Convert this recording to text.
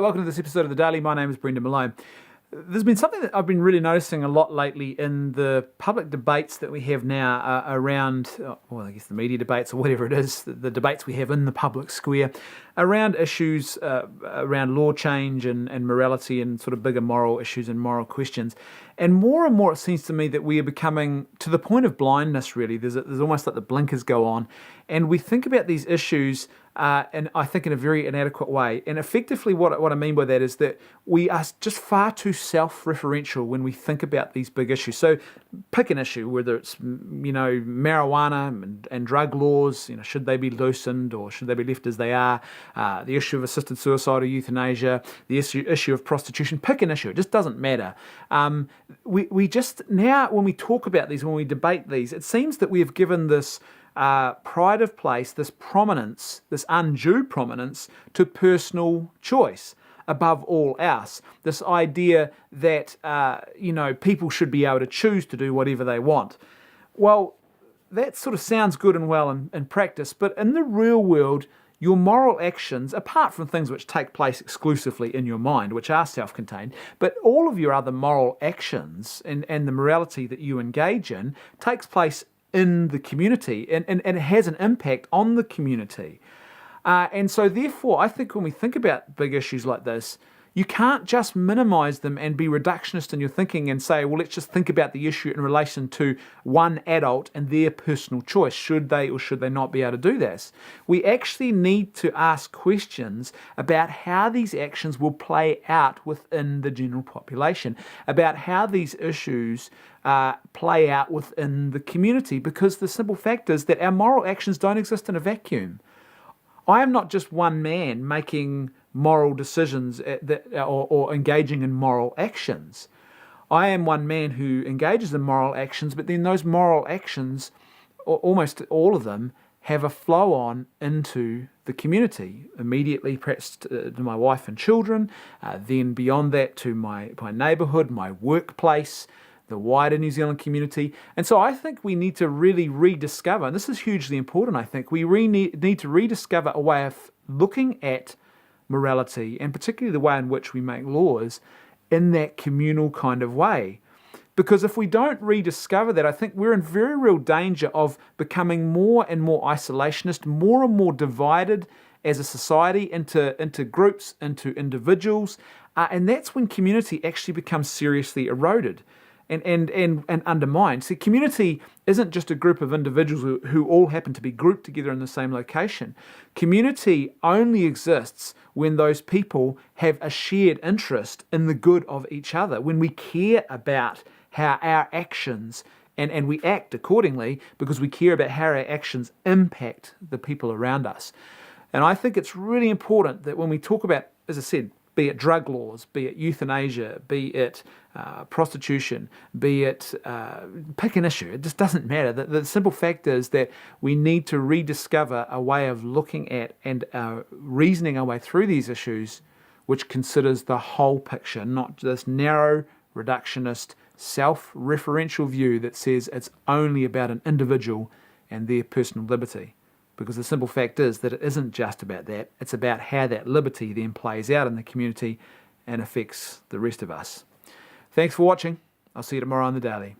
welcome to this episode of The Daily. My name is Brendan Malone. There's been something that I've been really noticing a lot lately in the public debates that we have now around, I guess the media debates or whatever it is, the debates we have in the public square, around issues around law change and morality and sort of bigger moral issues and moral questions. And more it seems to me that we are becoming to the point of blindness, really. There's almost like the blinkers go on. And we think about these issues and I think in a very inadequate way. And effectively what I mean by that is that we are just far too self-referential when we think about these big issues. So pick an issue, whether it's, marijuana and drug laws, should they be loosened or should they be left as they are? The issue of assisted suicide or euthanasia, the issue of prostitution, pick an issue. It just doesn't matter. We just, now when we talk about these, when we debate these, it seems that we have given this pride of place, this prominence, this undue prominence to personal choice above all else. This idea that, people should be able to choose to do whatever they want. Well, that sort of sounds good and well in practice, but in the real world, your moral actions, apart from things which take place exclusively in your mind, which are self-contained, but all of your other moral actions and the morality that you engage in takes place in the community and it has an impact on the community. And so therefore, I think when we think about big issues like this, you can't just minimize them and be reductionist in your thinking and say, well, let's just think about the issue in relation to one adult and their personal choice. Should they or should they not be able to do this? We actually need to ask questions about how these actions will play out within the general population, about how these issues play out within the community, because the simple fact is that our moral actions don't exist in a vacuum. I am not just one man making moral decisions or engaging in moral actions. I am one man who engages in moral actions, but then those moral actions, almost all of them, have a flow on into the community, immediately perhaps to my wife and children, then beyond that to my neighbourhood, my workplace, the wider New Zealand community. And so I think we need to really rediscover, and this is hugely important, I think, we need to rediscover a way of looking at morality, and particularly the way in which we make laws, in that communal kind of way. Because if we don't rediscover that, I think we're in very real danger of becoming more and more isolationist, more and more divided as a society into groups, into individuals, and that's when community actually becomes seriously eroded and undermined. See, community isn't just a group of individuals who all happen to be grouped together in the same location. Community only exists when those people have a shared interest in the good of each other, when we care about how our actions, and we act accordingly because we care about how our actions impact the people around us. And I think it's really important that when we talk about, as I said, be it drug laws, be it euthanasia, be it prostitution, be it pick an issue, it just doesn't matter. The simple fact is that we need to rediscover a way of looking at and reasoning our way through these issues which considers the whole picture, not this narrow, reductionist, self-referential view that says it's only about an individual and their personal liberty. Because the simple fact is that it isn't just about that, it's about how that liberty then plays out in the community and affects the rest of us. Thanks for watching. I'll see you tomorrow on The Daily.